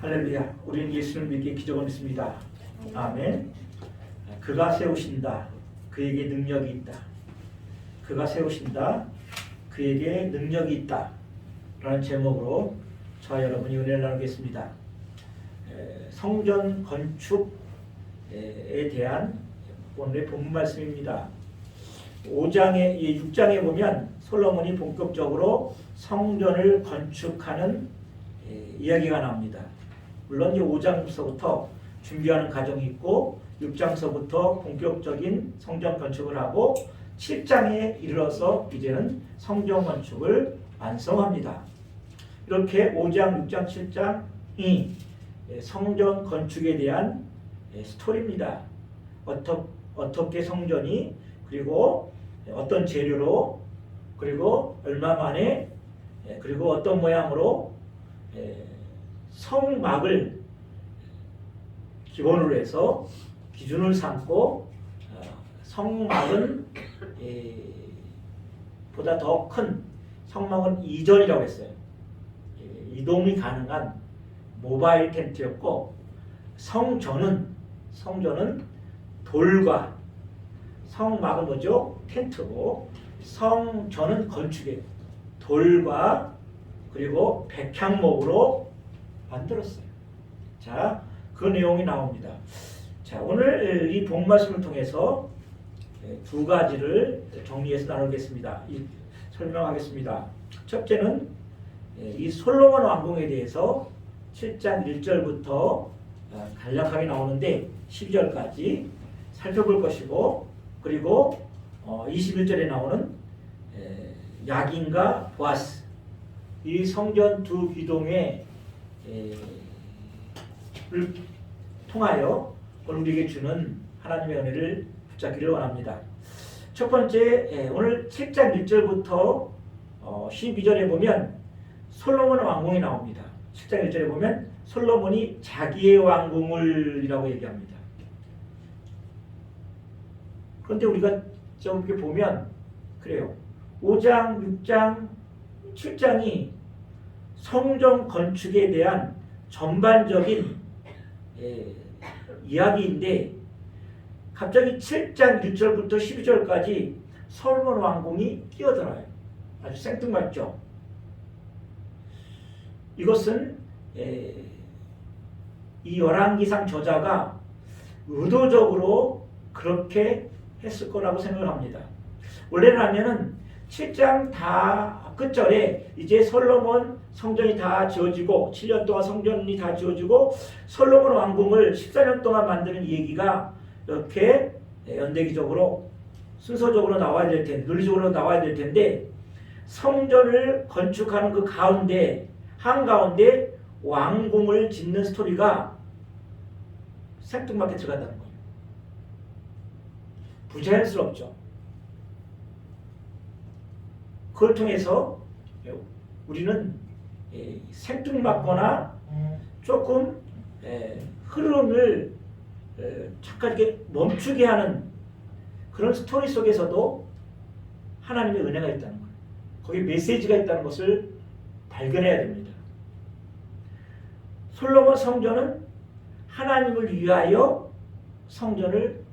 할렐루야. 우리는 예수를 믿기에 기적을 믿습니다. 아멘. 그가 세우신다. 그에게 능력이 있다. 그가 세우신다. 그에게 능력이 있다. 라는 제목으로 저와 여러분이 은혜를 나누겠습니다. 성전 건축에 대한 오늘의 본문 말씀입니다. 6장에 보면 솔로몬이 본격적으로 성전을 건축하는 이야기가 나옵니다. 물론 5장서부터 준비하는 과정이 있고 6장서부터 본격적인 성전 건축을 하고 7장에 이르러서 이제는 성전 건축을 완성합니다. 이렇게 5장, 6장, 7장이 성전 건축에 대한 스토리입니다. 어떻게 성전이 그리고 어떤 재료로 그리고 얼마 만에 그리고 어떤 모양으로 성막을 기본으로 해서 기준을 삼고 성막은 보다 더 큰 성막은 이전이라고 했어요. 이동이 가능한 모바일 텐트였고 성전은 돌과 성막은 뭐죠? 텐트고 성전은 건축이에요. 돌과 그리고 백향목으로 만들었어요. 자, 그 내용이 나옵니다. 자, 오늘 이 본 말씀을 통해서 두 가지를 정리해서 나누겠습니다. 설명하겠습니다. 첫째는 이 솔로몬 왕궁에 대해서 7장 1절부터 간략하게 나오는데 12절까지 살펴볼 것이고, 그리고 21절에 나오는 야긴과 보아스, 이 성전 두 기둥의 를 통하여 우리에게 주는 하나님의 은혜를 붙잡기를 원합니다. 첫 번째, 오늘 7장 1절부터 12절에 보면 솔로몬 왕궁이 나옵니다. 7장 1절에 보면 솔로몬이 자기의 왕궁을 이라고 얘기합니다. 그런데 우리가 좀 이렇게 보면 그래요. 5장, 6장, 7장이 성전 건축에 대한 전반적인 이야기인데 갑자기 7장 1절부터 12절까지 솔로몬 왕궁이 끼어들어요. 아주 생뚱맞죠. 이것은 이 열왕기상 저자가 의도적으로 그렇게 했을 거라고 생각을 합니다. 원래라면은 7장 다 끝절에 이제 솔로몬 성전이 다 지어지고 7년 동안 성전이 다 지어지고 솔로몬 왕궁을 14년 동안 만드는 얘기가 이렇게 연대기적으로 순서적으로 나와야 될 텐데, 논리적으로 나와야 될 텐데 성전을 건축하는 그 가운데 한가운데 왕궁을 짓는 스토리가 생뚱맞게 들어간다는 거예요. 부자연스럽죠. 그걸 통해서 우리는 생뚱맞거나 조금 흐름을 잠깐 이렇게 멈추게 하는 그런 스토리 속에서도 하나님의 은혜가 있다는 거예요. 거기에 메시지가 있다는 것을 발견해야 됩니다. 솔로몬 성전은 하나님을 위하여 성전을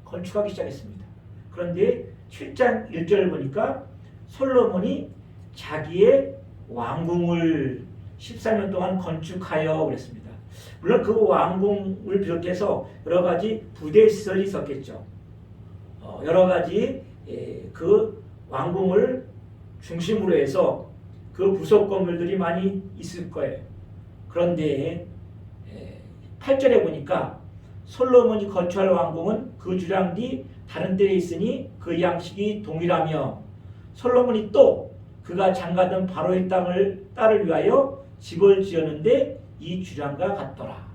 건축하기 시작했습니다. 그런데 7장 1절을 보니까 솔로몬이 자기의 왕궁을 14년 동안 건축하여 그랬습니다. 물론 그 왕궁을 비롯해서 여러 가지 부대 시설이 있었겠죠. 여러 가지 그 왕궁을 중심으로 해서 그 부속 건물들이 많이 있을 거예요. 그런데 8절에 보니까 솔로몬이 건축할 왕궁은 그 주량 뒤 다른 데에 있으니 그 양식이 동일하며 솔로몬이 또 그가 장가든 바로의 딸을 위하여 집을 지었는데 이 주량과 같더라.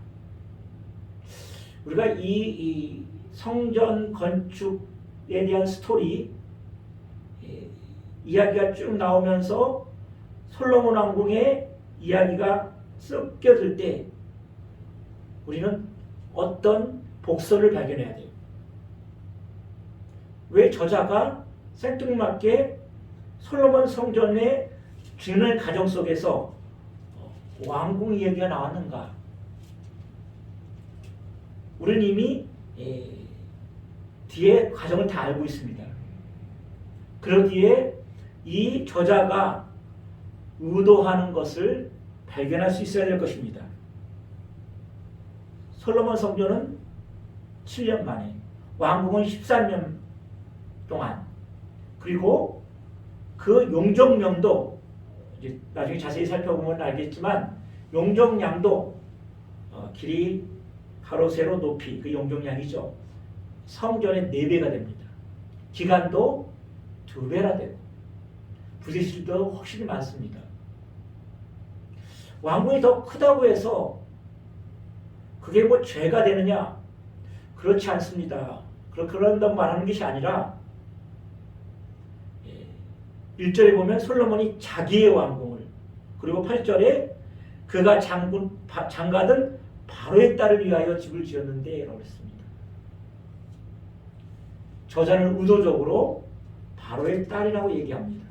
우리가 이 성전 건축에 대한 스토리 이야기가 쭉 나오면서 솔로몬 왕궁의 이야기가 섞여들 때 우리는 어떤 복선을 발견해야 돼요. 왜 저자가 생뚱맞게 솔로몬 성전의 주는 가정 속에서 왕궁 이야기가 나왔는가? 우리는 이미 뒤에 과정을 다 알고 있습니다. 그러기에 이 저자가 의도하는 것을 발견할 수 있어야 될 것입니다. 솔로몬 성전은 7년 만에, 왕궁은 13년 동안, 그리고 그 용적량도 이제 나중에 자세히 살펴보면 알겠지만 용적량도 길이, 가로, 세로, 높이, 그 용적량이죠. 성전의 4배가 됩니다. 기간도 2배나 되고 부대실도 확실히 많습니다. 왕궁이 더 크다고 해서 그게 뭐 죄가 되느냐? 그렇지 않습니다. 그런다고 말하는 것이 아니라 1절에 보면 솔로몬이 자기의 왕궁을, 그리고 8절에 그가 장가든 바로의 딸을 위하여 집을 지었는데 라고 했습니다. 저자는 의도적으로 바로의 딸이라고 얘기합니다.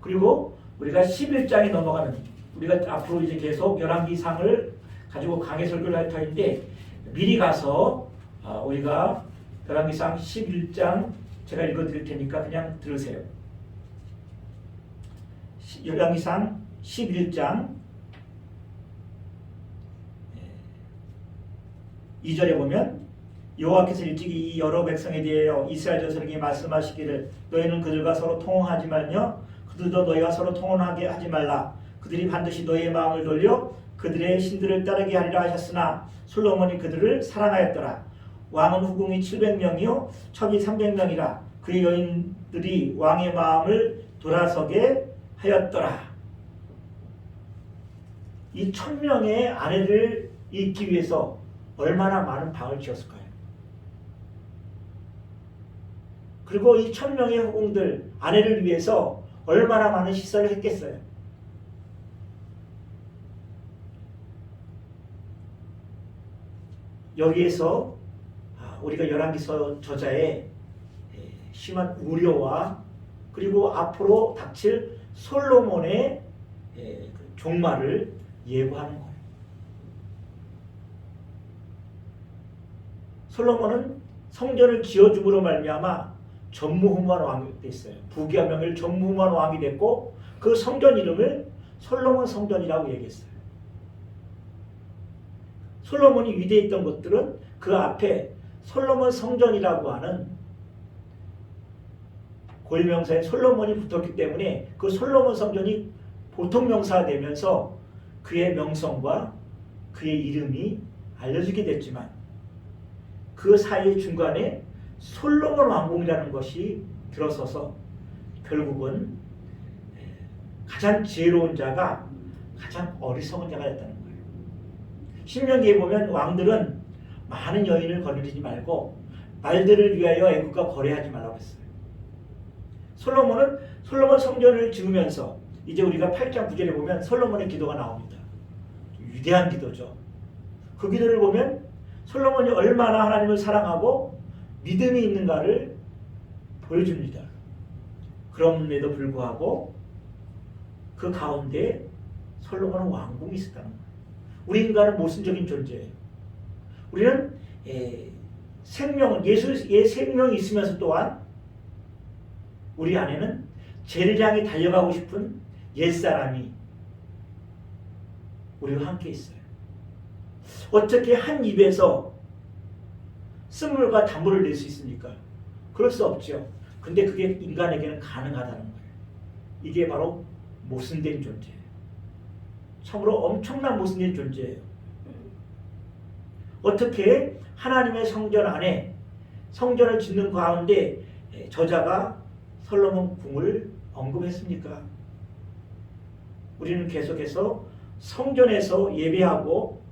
그리고 우리가 11장에 넘어가면, 우리가 앞으로 이제 계속 열왕기상을 가지고 강해 설교를 할 터인데, 미리 가서 우리가 열왕기상 11장 제가 읽어드릴 테니까 그냥 들으세요. 열왕기상 11장 2절에 보면 여호와께서 일찍이 이 여러 백성에 대하여 이스라엘 자손에게 말씀하시기를 너희는 그들과 서로 통혼하지 말며 그들도 너희와 서로 통혼하게 하지 말라. 그들이 반드시 너희의 마음을 돌려 그들의 신들을 따르게 하리라 하셨으나 솔로몬이 그들을 사랑하였더라. 왕은 후궁이 700명이요 첩이 300명이라 그의 여인들이 왕의 마음을 돌아서게 하였더라. 이 1000명의 아내를 잊기 위해서 얼마나 많은 방을 지었을까요? 그리고 이 1000명의 후궁들, 아내를 위해서 얼마나 많은 시설을 했겠어요? 여기에서 우리가 열왕기서 저자의 심한 우려와 그리고 앞으로 닥칠 솔로몬의 종말을 예고하는 거예요. 솔로몬은 성전을 지어줌으로 말미암아 전무후무한 왕이 됐어요. 부귀한 전무후무한 왕이 됐고 그 성전 이름을 솔로몬 성전이라고 얘기했어요. 솔로몬이 위대했던 것들은 그 앞에 솔로몬 성전이라고 하는 고유명사에 솔로몬이 붙었기 때문에 그 솔로몬 성전이 보통 명사가 되면서 그의 명성과 그의 이름이 알려지게 됐지만 그 사이 중간에 솔로몬 왕궁이라는 것이 들어서서 결국은 가장 지혜로운 자가 가장 어리석은 자가 됐다는 거예요. 신명기에 보면 왕들은 많은 여인을 거느리지 말고 말들을 위하여 애국과 거래하지 말라고 했어요. 솔로몬은 솔로몬 성전을 지으면서 이제 우리가 8장 9절에 보면 솔로몬의 기도가 나옵니다. 위대한 기도죠. 그 기도를 보면 솔로몬이 얼마나 하나님을 사랑하고 믿음이 있는가를 보여줍니다. 그럼에도 불구하고 그 가운데 솔로몬은 왕궁이 있었다는 거예요. 우리 인간은 모순적인 존재예요. 우리는 생명은 예수의 생명이 있으면서 또한 우리 안에는 죄를 향해 달려가고 싶은 옛사람이 우리와 함께 있어요. 어떻게 한 입에서 쓴물과 단물을 낼 수 있습니까? 그럴 수 없죠. 근데 그게 인간에게는 가능하다는 거예요. 이게 바로 모순된 존재예요. 참으로 엄청난 모순된 존재예요. 어떻게 하나님의 성전 안에 성전을 짓는 가운데 저자가 솔로몬 궁을 언급했습니까? 우리는 계속해서 성전에서 예배하고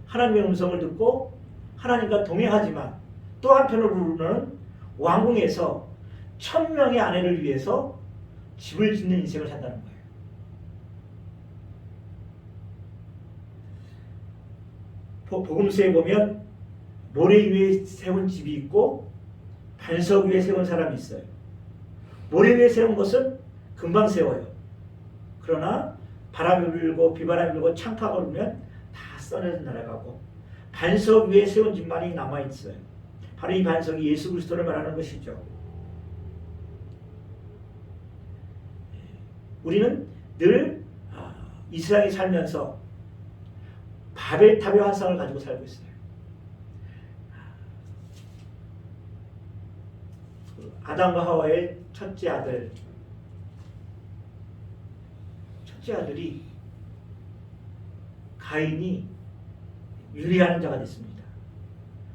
하나님의 음성을 듣고 하나님과 동행하지만 또 한편으로는 왕궁에서 1000명의 아내를 위해서 집을 짓는 인생을 산다는 거예요. 복음서에 보면 모래 위에 세운 집이 있고 반석 위에 세운 사람이 있어요. 모래 위에 세운 것은 금방 세워요. 그러나 바람이 불고 비바람이 불고 창파가 불면 다 써내려 날아가고 반석 위에 세운 집만이 남아있어요. 바로 이 반석이 예수 그리스도를 말하는 것이죠. 우리는 늘 이스라엘에 살면서 바벨탑의 환상을 가지고 살고 있어요. 아담과 하와의 첫째 아들이 가인이 유리하는 자가 됐습니다.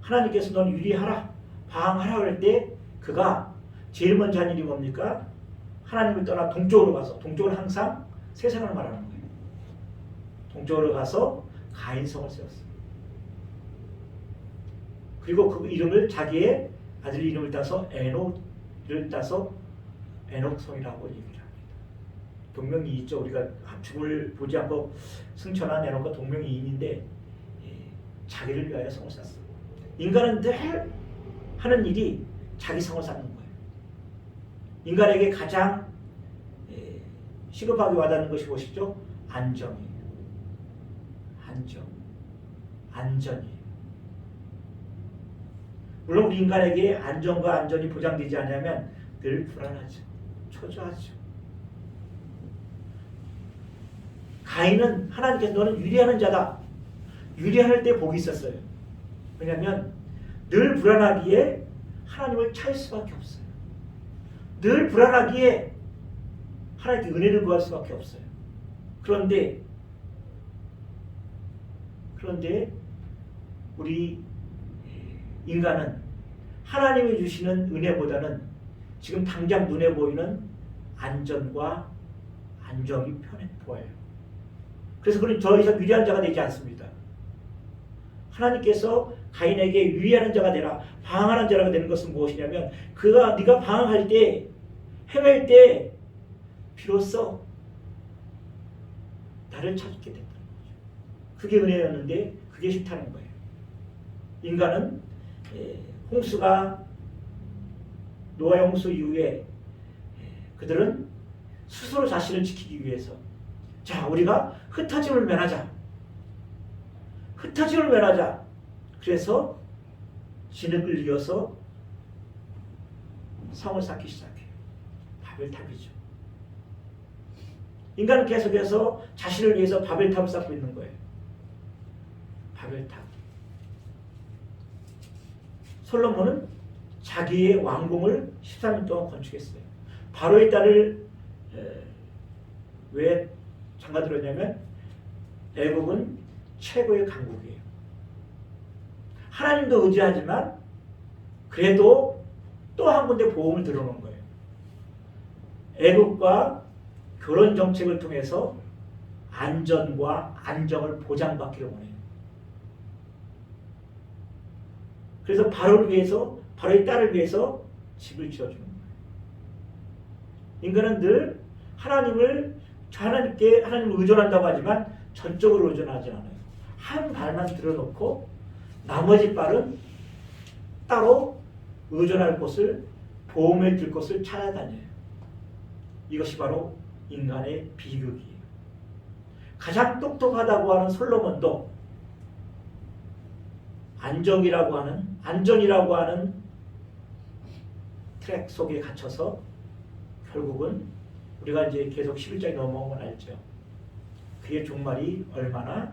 하나님께서 넌 유리하라, 방황하라 할 때 그가 제일 먼저 한 일이 뭡니까? 하나님을 떠나 동쪽으로 가서, 동쪽은 항상 세상을 말하는 거예요. 동쪽으로 가서 가인성을 세웠어요. 그리고 그 이름을 자기의 아들 이름을 따서 에녹을 따서 에녹성이라고 얘기를 합니다. 동명이인이죠. 우리가 죽음을 보지 않고 승천한 에녹과 동명이인인데 자기를 위하여 성을 쌓았어요. 인간은 늘 하는 일이 자기 성을 쌓는 거예요. 인간에게 가장 시급하게 와닿는 것이 무엇이죠? 안정이에요. 안전이에요. 물론 우리 인간에게 안정과 안전이 보장되지 않으면 늘 불안하죠. 초조하죠. 가인은 하나님께서 너는 유리하는 자다. 유리할 때 복이 있었어요. 왜냐하면 늘 불안하기에 하나님을 찾을 수밖에 없어요. 늘 불안하기에 하나님께 은혜를 구할 수밖에 없어요. 그런데 우리 인간은 하나님이 주시는 은혜보다는 지금 당장 눈에 보이는 안전과 안정이 편해 보여요. 그래서 그는 더 이상 유리한 자가 되지 않습니다. 하나님께서 가인에게 유리하는 자가 되라, 방황하는 자가 되는 것은 무엇이냐면 네가 방황할 때, 헤맬 때 비로소 나를 찾게 된다는 거죠. 그게 은혜였는데 그게 싫다는 거예요. 인간은 노아의 홍수 이후에 그들은 스스로 자신을 지키기 위해서 우리가 흩어짐을 면하자. 그래서 진흙을 이어서 성을 쌓기 시작해요. 바벨탑이죠. 인간은 계속해서 자신을 위해서 바벨탑을 쌓고 있는 거예요. 바벨탑. 솔로몬은 자기의 왕궁을 13년 동안 건축했어요. 바로의 딸을 왜 장가들었냐면 애국은 최고의 강국이에요. 하나님도 의지하지만 그래도 또 한 군데 보험을 들어놓은 거예요. 애국과 결혼 정책을 통해서 안전과 안정을 보장받기를 원해요. 그래서 바로의 딸을 위해서 집을 지어주는 거예요. 인간은 늘 하나님을 의존한다고 하지만 전적으로 의존하지 않아요. 한 발만 들어놓고 나머지 발은 따로 의존할 곳을, 보험에 들 곳을 찾아다녀요. 이것이 바로 인간의 비극이에요. 가장 똑똑하다고 하는 솔로몬도 안전이라고 하는 트랙 속에 갇혀서 결국은 우리가 이제 계속 11장에 넘어오면 알죠. 그의 종말이 얼마나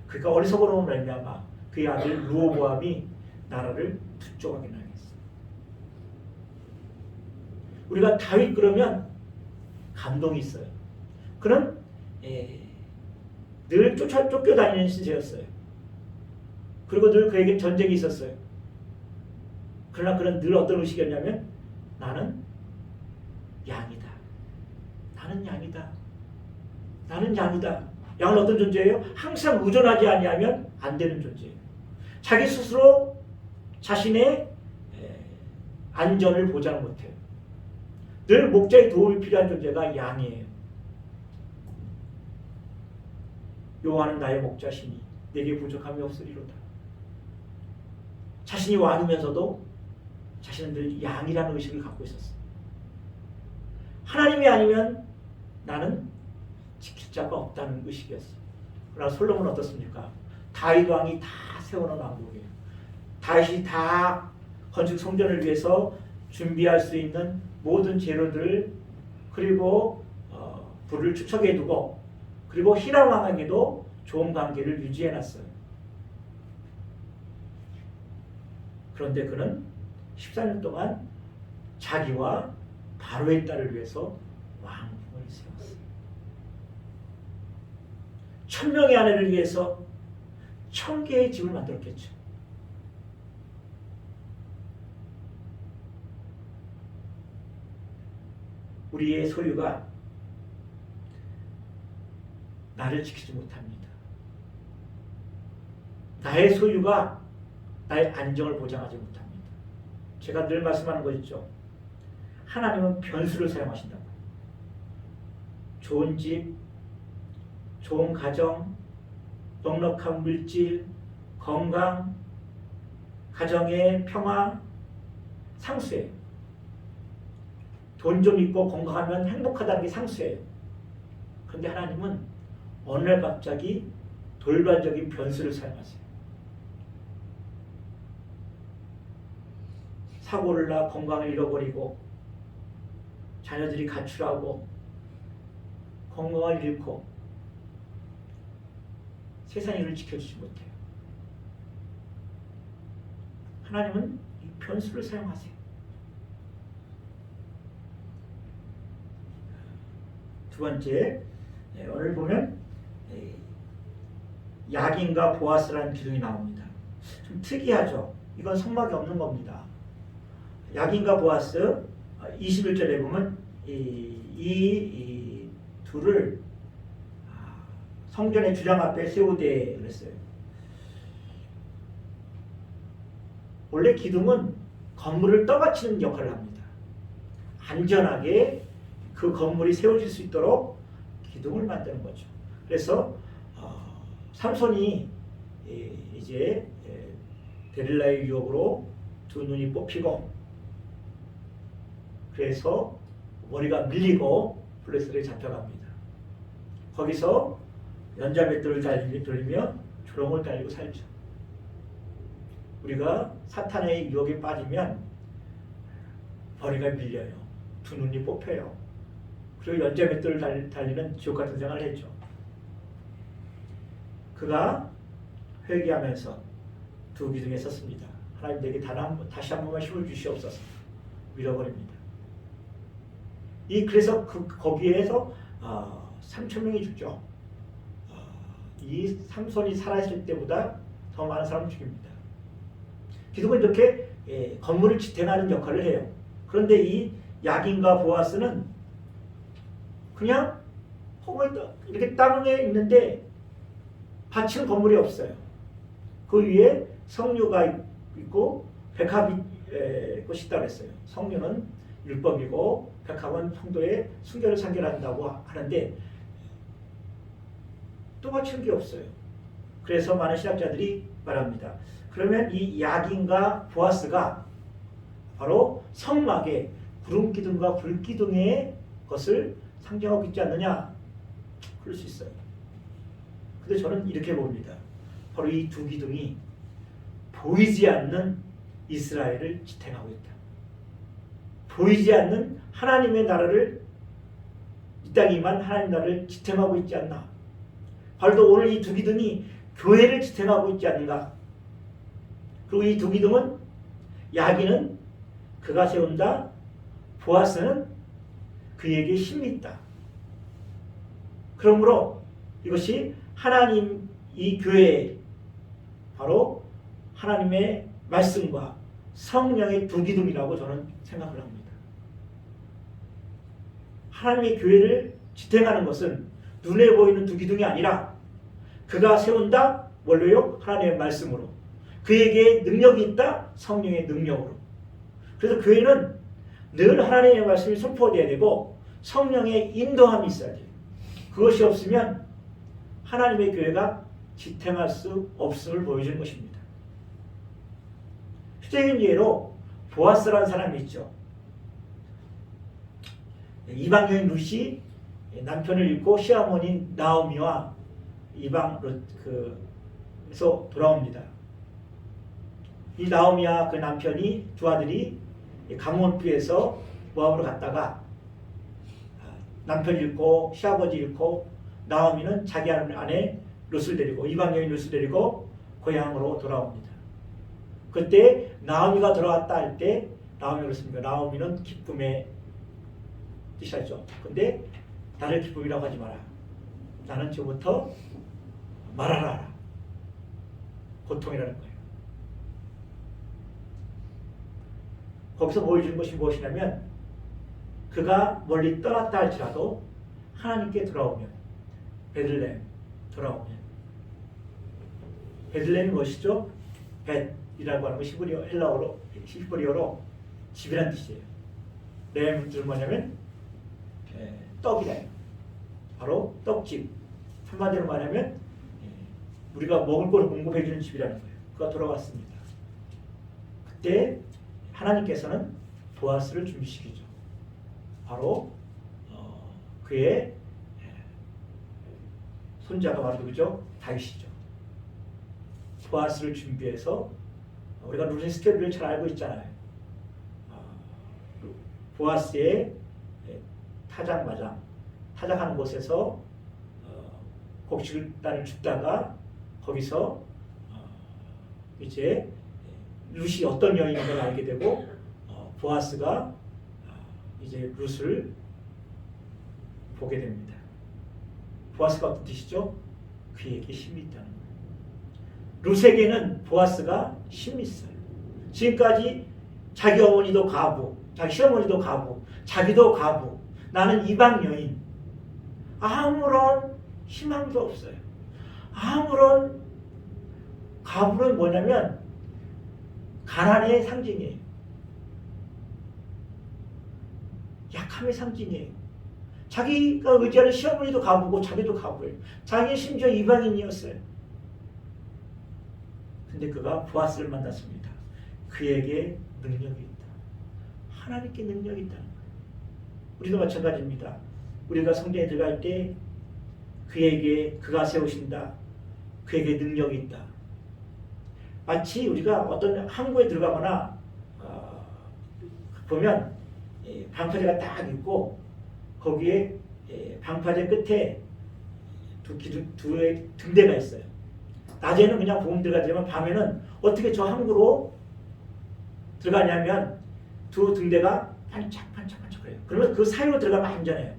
그가 어리석음으로 말미암아 그의 아들 르호보암이 나라를 두 조각에 나겠어. 우리가 다윗 그러면 감동이 있어요. 그는 늘 쫓겨다니는 신세였어요. 그리고 늘 그에게 전쟁이 있었어요. 그러나 그는 늘 어떤 의식이었냐면 나는 양이다. 양은 어떤 존재예요? 항상 의존하지 아니하면 안 되는 존재예요. 자기 스스로 자신의 안전을 보장 못해요. 늘 목자의 도움이 필요한 존재가 양이에요. 여호와는 나의 목자시니 내게 부족함이 없으리로다. 자신이 왕이면서도 자신은 늘 양이라는 의식을 갖고 있었어요. 하나님이 아니면 나는 지킬 자가 없다는 의식이었어. 그러나 솔로몬은 어떻습니까? 다윗 왕이 다 세워놓은 왕국이에요. 다윗이 다 건축 성전을 위해서 준비할 수 있는 모든 재료들 그리고 불을 축적해 두고 그리고 히람 왕에게도 좋은 관계를 유지해 놨어요. 그런데 그는 14년 동안 자기와 바로의 딸을 위해서 왕궁을 세웠어요. 1000명의 아내를 위해서 1000개의 집을 만들었겠죠. 우리의 소유가 나를 지키지 못합니다. 나의 소유가 나의 안정을 보장하지 못합니다. 제가 늘 말씀하는 거 있죠. 하나님은 변수를 사용하신다고. 좋은 집, 좋은 가정, 넉넉한 물질, 건강, 가정의 평화, 상수예요. 돈 좀 있고 건강하면 행복하다는 게 상수예요. 그런데 하나님은 어느 날 갑자기 돌발적인 변수를 사용하세요. 사고를 나 건강을 잃어버리고 자녀들이 가출하고 건강을 잃고 세상의 일을 지켜주지 못해요. 하나님은 이 변수를 사용하세요. 두 번째, 오늘 보면 야긴과 보아스라는 기둥이 나옵니다. 좀 특이하죠. 이건 성막이 없는 겁니다. 야긴과 보아스 21절에 보면 이 둘을 성전의 주장 앞에 세우되 그랬어요. 원래 기둥은 건물을 떠받치는 역할을 합니다. 안전하게 그 건물이 세워질 수 있도록 기둥을 만드는 거죠. 그래서 삼손이 이제 데릴라의 유혹으로 두 눈이 뽑히고 그래서 머리가 밀리고 블레셋에 잡혀갑니다. 거기서 연자맷돌을 돌리며 조롱을 달리고 살죠. 우리가 사탄의 유혹에 빠지면 머리가 밀려요. 두 눈이 뽑혀요. 그리고 연자맷돌을 달리는 지옥 같은 생활을 했죠. 그가 회개하면서 두 기둥에 섰습니다. 하나님 내게 다시 한 번만 힘을 주시옵소서. 밀어버립니다. 그래서 거기에서 3,000명이 죽죠. 이 삼손이 살아있을 때보다 더 많은 사람을 죽입니다. 기둥은 이렇게 건물을 지탱하는 역할을 해요. 그런데 이 야긴과 보아스는 그냥 이렇게 땅에 있는데 받치는 건물이 없어요. 그 위에 성류가 있고 백합이 꽃이 있다고 했어요. 성류는 율법이고 백합은 성도의 순결을 상결한다고 하는데 또 받치는 게 없어요. 그래서 많은 신학자들이 말합니다. 그러면 이 야긴과 보아스가 바로 성막의 구름기둥과 불기둥의 것을 상징하고 있지 않느냐? 그럴 수 있어요. 근데 저는 이렇게 봅니다. 바로 이 두 기둥이 보이지 않는 이스라엘을 지탱하고 있다. 보이지 않는 하나님의 나라를 이 땅에만 하나님 나라를 지탱하고 있지 않나. 바로 오늘 이 두 기둥이 교회를 지탱하고 있지 않는가. 그리고 이 두 기둥은 야긴은 그가 세운다. 보아스는 그에게 힘이 있다. 그러므로 이것이 하나님 이 교회 바로 하나님의 말씀과 성령의 두 기둥이라고 저는 생각을 합니다. 하나님의 교회를 지탱하는 것은 눈에 보이는 두 기둥이 아니라 그가 세운다 뭘로요? 하나님의 말씀으로. 그에게 능력이 있다. 성령의 능력으로. 그래서 교회는 늘 하나님의 말씀이 선포되어야 되고 성령의 인도함이 있어야 돼요. 그것이 없으면 하나님의 교회가 지탱할 수 없음을 보여주는 것입니다. 휴대적인 예로 보아스라는 사람이 있죠. 이방여인 룻이 남편을 잃고 시어머니 나오미와 이방에서 돌아옵니다. 이 나오미와 그 남편이 두 아들이 가문피에서 모압으로 갔다가 남편 잃고 시아버지 잃고 나오미는 자기 아내 룻을 데리고 이방 여인 룻을 데리고 고향으로 돌아옵니다. 그때 나오미가 돌아왔다 할 때 나오미가 그렇습니다. 나오미는 기쁨의 뜻이죠. 근데 나를 기쁨이라고 하지 마라. 나는 지금부터 말하라. 고통이라는 거예요. 거기서 보여주는 것이 무엇이냐면 그가 멀리 떠났다 할지라도 하나님께 돌아오면 베들레헴 돌아오면 베들레헴이 무엇이죠? 벳이라고 하는 것이 히브리어로 집이란 뜻이에요. 레헴은 뭐냐면 떡이래요. 바로 떡집. 한마디로 말하면 우리가 먹을 걸 공급해 주는 집이라는 거예요. 그가 돌아왔습니다. 그때 하나님께서는 보아스를 준비시키죠. 바로 그의 손자가 바로 누구죠? 다윗이죠. 보아스를 준비해서 우리가 룻의 스토리를 잘 알고 있잖아요. 보아스의 타작하는 곳에서 곡식을 줍다가 거기서 이제 룻이 어떤 여인인 걸 알게 되고 보아스가 이제 룻을 보게 됩니다. 보아스가 어떤 뜻이죠? 그에게 힘이 있다는 거예요. 룻에게는 보아스가 힘이 있어요. 지금까지 자기 어머니도 과부, 자기 시어머니도 과부, 자기도 과부, 나는 이방 여인. 아무런 희망도 없어요. 아무런 과부는 뭐냐면 가난의 상징이에요. 약함의 상징이에요. 자기가 의지하는 시어머니도 과부고 자기도 과부예요. 자기는 심지어 이방인이었어요. 근데 그가 보아스를 만났습니다. 그에게 능력이 있다. 하나님께 능력이 있다는 거예요. 우리도 마찬가지입니다. 우리가 성전에 들어갈 때 그가 세우신다. 그에게 능력이 있다. 마치 우리가 어떤 항구에 들어가거나 보면 방파제가 딱 있고 거기에 방파제 끝에 두 등대가 있어요. 낮에는 그냥 보험 들어가지만 밤에는 어떻게 저 항구로 들어가냐면 두 등대가 반짝반짝반짝해요. 그러면 그 사이로 들어가면 안전해요.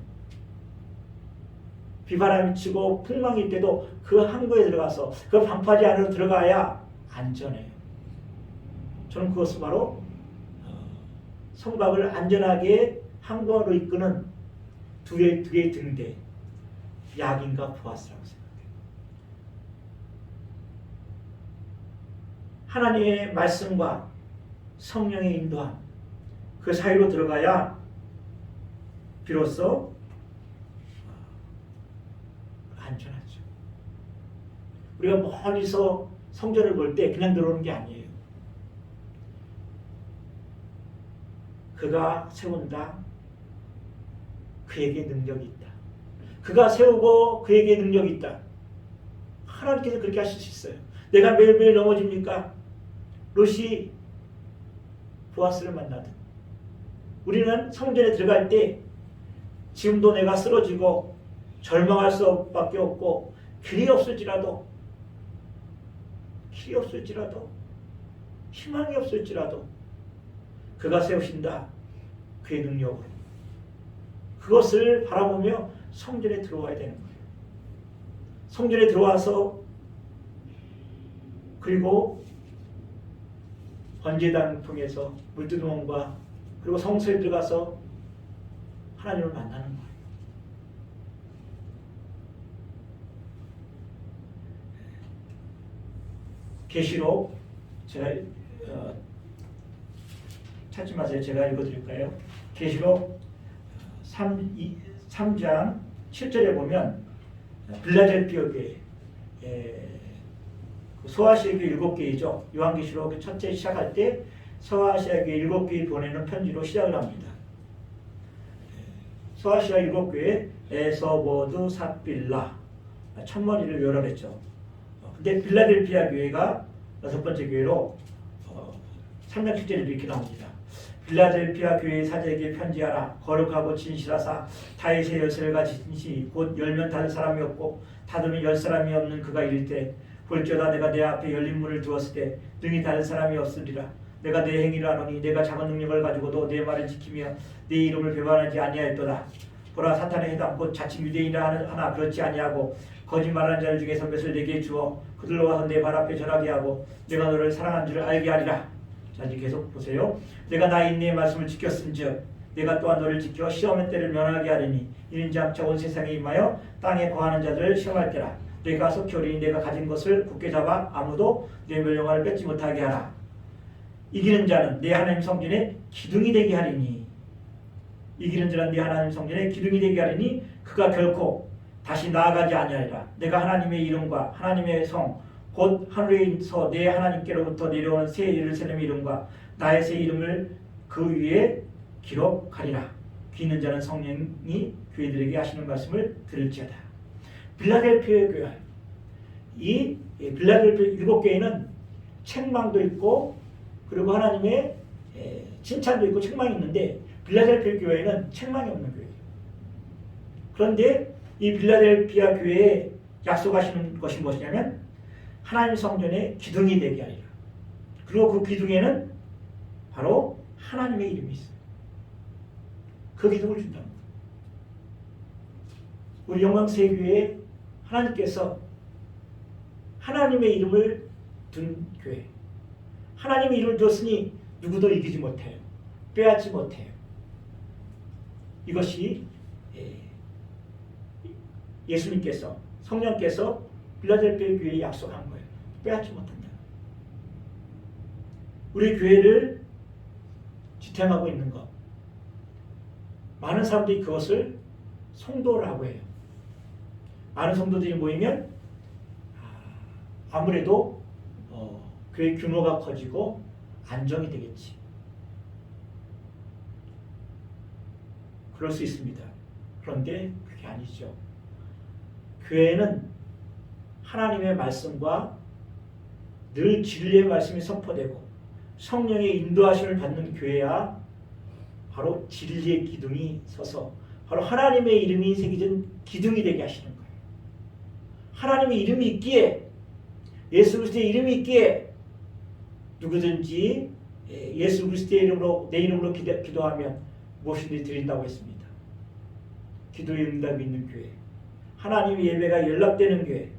비바람이 치고 풍랑일 때도 그 항구에 들어가서 그 방파제 안으로 들어가야 안전해요. 저는 그것은 바로 성곽을 안전하게 항구로 이끄는 두 개의 등대, 야긴과 보아스라고 생각해요. 하나님의 말씀과 성령의 인도함, 그 사이로 들어가야 비로소 안전하죠. 우리가 멀리서 성전을 볼 때 그냥 들어오는 게 아니에요. 그가 세운다. 그에게 능력이 있다. 그가 세우고 그에게 능력이 있다. 하나님께서 그렇게 하실 수 있어요. 내가 매일매일 넘어집니까? 롯이 보아스를 만나든 우리는 성전에 들어갈 때 지금도 내가 쓰러지고 절망할 수밖에 없고 길이 없을지라도 희망이 없을지라도 그가 세우신다. 그의 능력으로 그것을 바라보며 성전에 들어와야 되는 거예요. 성전에 들어와서 그리고 번제단을 통해서 물두멍과 그리고 성소에 들어가서 하나님을 만나는 거예요. 계시록 제가 찾지 마세요. 제가 읽어드릴까요? 계시록 3장 7절에 보면 빌라델피아 교회 소아시아 교회 7개이죠. 요한계시록 첫째 시작할 때 소아시아 교회 7개에 보내는 편지로 시작을 합니다. 소아시아 7교회 에서보드 삽빌라 첫머리를 열어냈죠. 근데 빌라델피아 교회가 여섯 번째 교회로 3장 7절에 이렇게 나옵니다. 빌라델피아 교회의 사제에게 편지하라. 거룩하고 진실하사 다윗의 열쇠를 가진 시 곧 열면 닫을 사람이 없고 닫으면 열 사람이 없는 그가 이를 때 볼지어다 내가 내 앞에 열린 문을 두었을 때 능히 닫을 사람이 없으리라. 내가 내 행위를 하노니 내가 작은 능력을 가지고도 내 말을 지키며 내 이름을 배반하지 아니하였도다. 보라 사탄의 해당 곧 자칭 유대인이라 하나 그렇지 아니하고 거짓말하는 자들 중에서 몇을 내게 주어 그들로 와서 내 발 앞에 절하게 하고 내가 너를 사랑한 줄을 알게 하리라. 자 이제 계속 보세요. 내가 나 인내의 말씀을 지켰은즉 내가 또한 너를 지켜 시험의 때를 면하게 하리니 이는 장차 온 세상에 임하여 땅에 거하는 자들을 시험할 때라. 내가 속히 오리니 내가 가진 것을 굳게 잡아 아무도 내 멸령화를 뺏지 못하게 하라. 이기는 자는 내 하나님 성전에 기둥이 되게 하리니 이기는 자는 내 하나님 성전에 기둥이 되게 하리니 그가 결코 다시 나아가지 아니하리라. 내가 하나님의 이름과 하나님의 성 곧 하늘에서 내 하나님께로부터 내려오는 새 예루살렘의 이름과 나의 새 이름을 그 위에 기록하리라. 귀 있는 자는 성령이 교회들에게 하시는 말씀을 들을지어다. 빌라델피아 교회, 이 빌라델피아 7교회는 책망도 있고 그리고 하나님의 칭찬도 있고 책망이 있는데 빌라델피아 교회는 책망이 없는 교회예요. 그런데 이 빌라델피아 교회에 약속하시는 것이 무엇이냐면 하나님 성전의 기둥이 되게 하리라. 그리고 그 기둥에는 바로 하나님의 이름이 있어요. 그 기둥을 준답니다. 우리 영광세교회에 하나님께서 하나님의 이름을 둔 교회, 하나님의 이름을 두었으니 누구도 이기지 못해요. 빼앗지 못해요. 이것이 예수님께서 성령께서 빌라델피아 교회에 약속한 거예요. 빼앗지 못한다. 우리 교회를 지탱하고 있는 것, 많은 사람들이 그것을 성도라고 해요. 많은 성도들이 모이면 아무래도 교회 규모가 커지고 안정이 되겠지. 그럴 수 있습니다. 그런데 그게 아니죠. 교회는 하나님의 말씀과 늘 진리의 말씀이 선포되고 성령의 인도하심을 받는 교회야 바로 진리의 기둥이 서서 바로 하나님의 이름이 새겨진 기둥이 되게 하시는 거예요. 하나님의 이름이 있기에 예수 그리스도의 이름이 있기에 누구든지 예수 그리스도의 이름으로 내 이름으로 기도하면 무엇이든지 드린다고 했습니다. 기도의 응답이 있는 교회, 하나님의 예배가 연락되는 교회,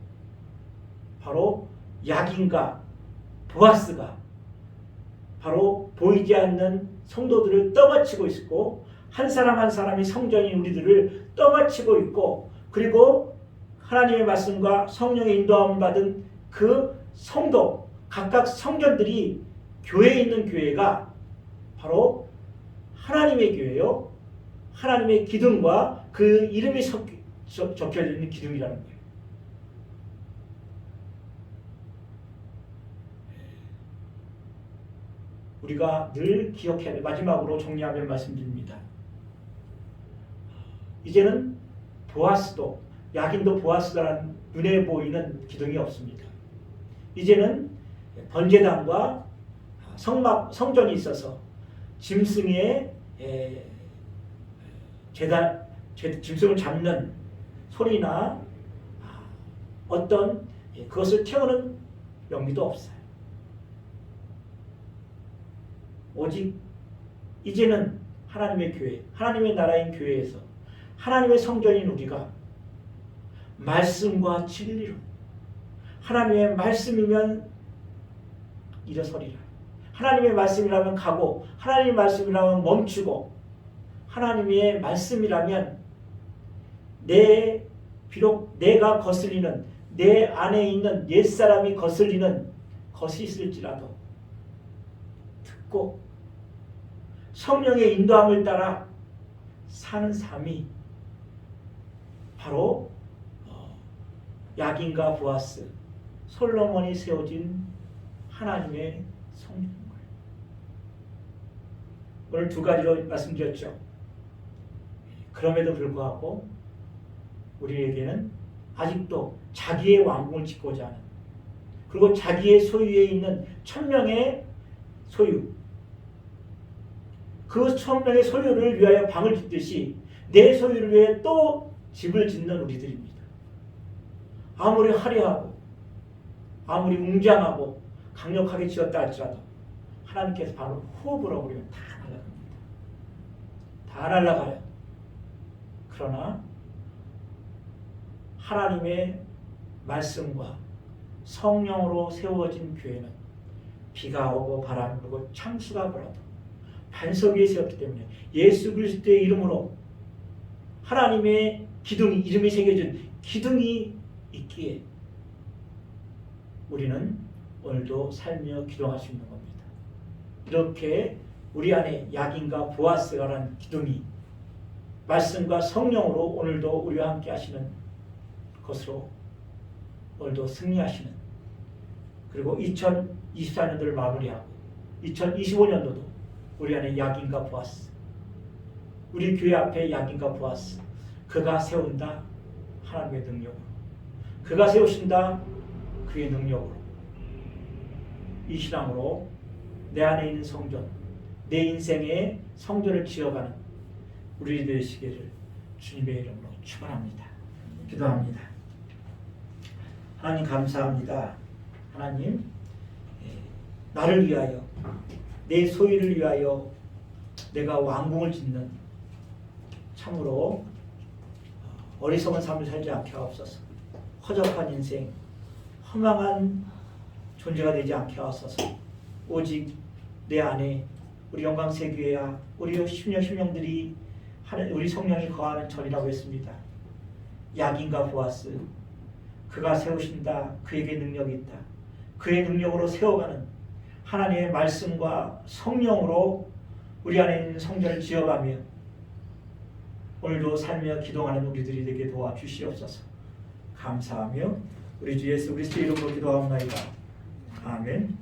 바로 야긴과 보아스가 바로 보이지 않는 성도들을 떠받치고 있고 한 사람 한 사람이 성전인 우리들을 떠받치고 있고 그리고 하나님의 말씀과 성령의 인도함을 받은 그 성도 각각 성전들이 교회에 있는 교회가 바로 하나님의 교회요. 하나님의 기둥과 그 이름이 적혀져 있는 기둥이라는 거예요. 우리가 늘 기억해야 돼. 마지막으로 정리하며 말씀드립니다. 이제는 보아스도 야긴도 보아스라는 눈에 보이는 기둥이 없습니다. 이제는 번제단과 성전이 있어서 짐승의 짐승을 잡는 소리나 어떤 그것을 태우는 연기도 없어요. 오직 이제는 하나님의 교회, 하나님의 나라인 교회에서 하나님의 성전인 우리가 말씀과 진리로 하나님의 말씀이면 일어서리라. 하나님의 말씀이라면 가고 하나님의 말씀이라면 멈추고 하나님의 말씀이라면 비록 내가 거슬리는 내 안에 있는 옛사람이 거슬리는 것이 있을지라도 듣고 성령의 인도함을 따라 사는 삶이 바로 야긴과 보아스, 솔로몬이 세워진 하나님의 성전인 거예요. 오늘 두 가지로 말씀드렸죠. 그럼에도 불구하고 우리에게는 아직도 자기의 왕궁을 짓고자 하는, 그리고 자기의 소유에 있는 1000명의 소유, 그 1000명의 소유를 위하여 방을 짓듯이 내 소유를 위해 또 집을 짓는 우리들입니다. 아무리 화려하고 아무리 웅장하고 강력하게 지었다 할지라도 하나님께서 바로 호흡을 불어버리면 다 날아갑니다. 다 날아가요. 그러나 하나님의 말씀과 성령으로 세워진 교회는 비가 오고 바람이 불고 창수가 불어도 반석 위에 세웠기 때문에 예수 그리스도의 이름으로 하나님의 기둥이, 이름이 새겨진 기둥이 있기에 우리는 오늘도 살며 기도할 수 있는 겁니다. 이렇게 우리 안에 야긴과 보아스가라는 기둥이 말씀과 성령으로 오늘도 우리와 함께 하시는 것으로 오늘도 승리하시는, 그리고 2024년도를 마무리하고 2025년도도 우리 안에 야긴과 보아스, 우리 교회 앞에 야긴과 보아스, 그가 세운다 하나님의 능력으로, 그가 세우신다 그의 능력으로, 이 신앙으로 내 안에 있는 성전, 내 인생의 성전을 지어가는 우리 되시기를 주님의 이름으로 축원합니다. 기도합니다. 하나님 감사합니다. 하나님, 나를 위하여, 내 소유를 위하여 내가 왕궁을 짓는 참으로 어리석은 삶을 살지 않게 하옵소서. 허접한 인생, 허망한 존재가 되지 않게 하옵소서. 오직 내 안에 우리 영광새교회와 우리 심령들이 우리 성령이 거하는 절이라고 했습니다. 야긴과 보아스, 그가 세우신다 그에게 능력이 있다. 그의 능력으로 세워가는 하나님의 말씀과 성령으로 우리 안에 있는 성전을 지어가며 오늘도 살며 기도하는 우리들이 되게 도와주시옵소서. 감사하며 우리 주 예수 그리스도 이름으로 기도하옵나이다. 아멘.